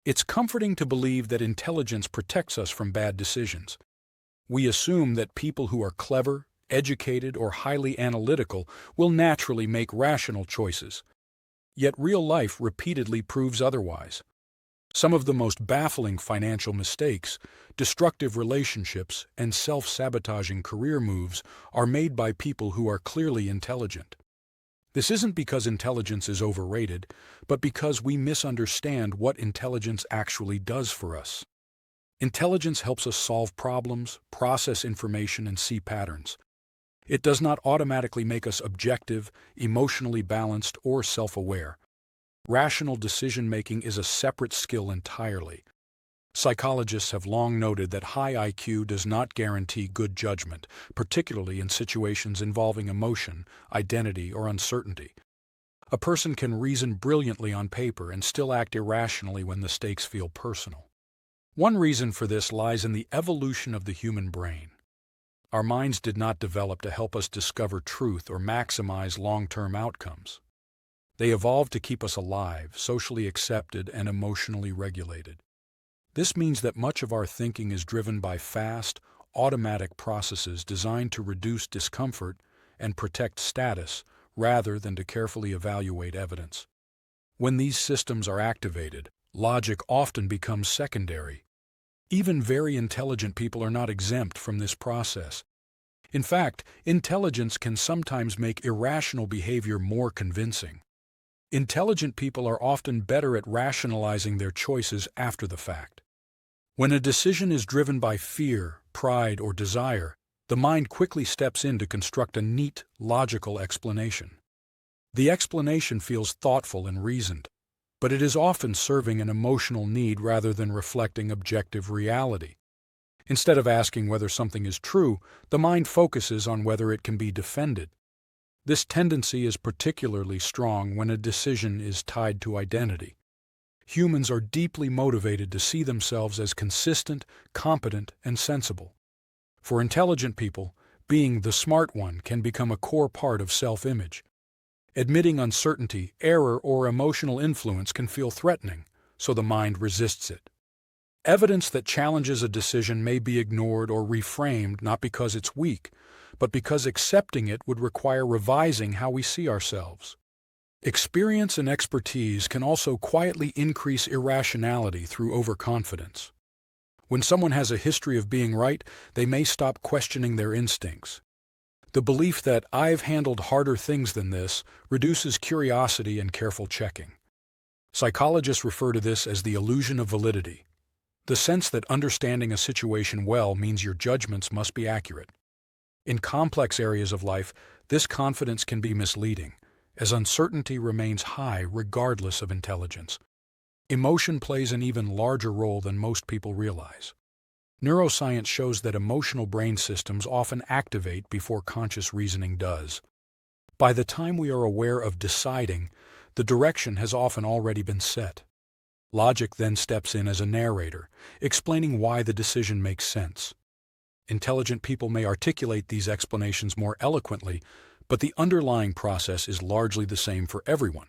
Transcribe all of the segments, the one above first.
It's comforting to believe that intelligence protects us from bad decisions. We assume that people who are clever, educated, or highly analytical will naturally make rational choices. Yet real life repeatedly proves otherwise. Some of the most baffling financial mistakes, destructive relationships, and self-sabotaging career moves are made by people who are clearly intelligent. This isn't because intelligence is overrated, but because we misunderstand what intelligence actually does for us. Intelligence helps us solve problems, process information, and see patterns. It does not automatically make us objective, emotionally balanced, or self-aware. Rational decision-making is a separate skill entirely. Psychologists have long noted that high IQ does not guarantee good judgment, particularly in situations involving emotion, identity, or uncertainty. A person can reason brilliantly on paper and still act irrationally when the stakes feel personal. One reason for this lies in the evolution of the human brain. Our minds did not develop to help us discover truth or maximize long-term outcomes. They evolved to keep us alive, socially accepted, and emotionally regulated. This means that much of our thinking is driven by fast, automatic processes designed to reduce discomfort and protect status rather than to carefully evaluate evidence. When these systems are activated, logic often becomes secondary. Even very intelligent people are not exempt from this process. In fact, intelligence can sometimes make irrational behavior more convincing. Intelligent people are often better at rationalizing their choices after the fact. When a decision is driven by fear, pride, or desire, the mind quickly steps in to construct a neat, logical explanation. The explanation feels thoughtful and reasoned, but it is often serving an emotional need rather than reflecting objective reality. Instead of asking whether something is true, the mind focuses on whether it can be defended. This tendency is particularly strong when a decision is tied to identity. Humans are deeply motivated to see themselves as consistent, competent, and sensible. For intelligent people, being the smart one can become a core part of self-image. Admitting uncertainty, error, or emotional influence can feel threatening, so the mind resists it. Evidence that challenges a decision may be ignored or reframed not because it's weak, but because accepting it would require revising how we see ourselves. Experience and expertise can also quietly increase irrationality through overconfidence. When someone has a history of being right, they may stop questioning their instincts. The belief that "I've handled harder things than this" reduces curiosity and careful checking. Psychologists refer to this as the illusion of validity, the sense that understanding a situation well means your judgments must be accurate. In complex areas of life, this confidence can be misleading, as uncertainty remains high regardless of intelligence. Emotion plays an even larger role than most people realize. Neuroscience shows that emotional brain systems often activate before conscious reasoning does. By the time we are aware of deciding, the direction has often already been set. Logic then steps in as a narrator, explaining why the decision makes sense. Intelligent people may articulate these explanations more eloquently, but the underlying process is largely the same for everyone.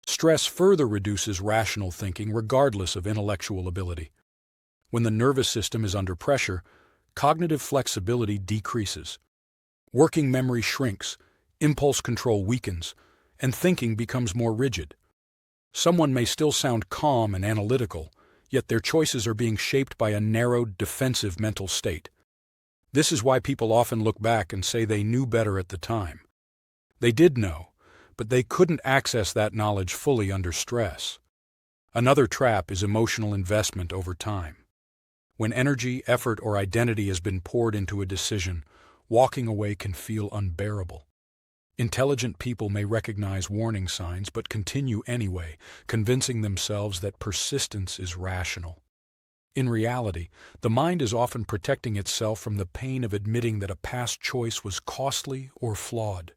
Stress further reduces rational thinking regardless of intellectual ability. When the nervous system is under pressure, cognitive flexibility decreases. Working memory shrinks, impulse control weakens, and thinking becomes more rigid. Someone may still sound calm and analytical, yet their choices are being shaped by a narrowed, defensive mental state. This is why people often look back and say they knew better at the time. They did know, but they couldn't access that knowledge fully under stress. Another trap is emotional investment over time. When energy, effort, or identity has been poured into a decision, walking away can feel unbearable. Intelligent people may recognize warning signs but continue anyway, convincing themselves that persistence is rational. In reality, the mind is often protecting itself from the pain of admitting that a past choice was costly or flawed.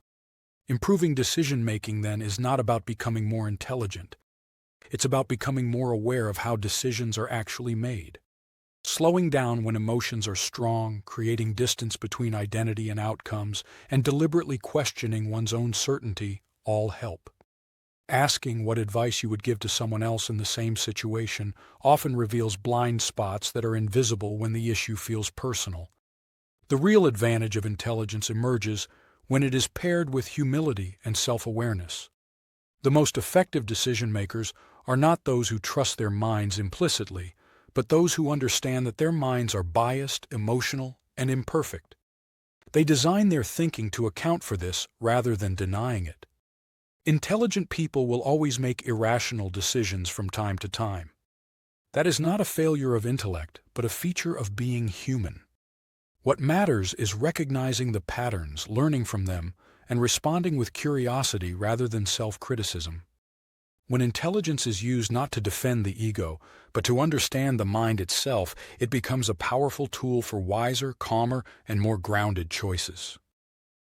Improving decision-making, then, is not about becoming more intelligent. It's about becoming more aware of how decisions are actually made. Slowing down when emotions are strong, creating distance between identity and outcomes, and deliberately questioning one's own certainty all help. Asking what advice you would give to someone else in the same situation often reveals blind spots that are invisible when the issue feels personal. The real advantage of intelligence emerges when it is paired with humility and self-awareness. The most effective decision-makers are not those who trust their minds implicitly, but those who understand that their minds are biased, emotional, and imperfect. They design their thinking to account for this rather than denying it. Intelligent people will always make irrational decisions from time to time. That is not a failure of intellect, but a feature of being human. What matters is recognizing the patterns, learning from them, and responding with curiosity rather than self-criticism. When intelligence is used not to defend the ego, but to understand the mind itself, it becomes a powerful tool for wiser, calmer, and more grounded choices.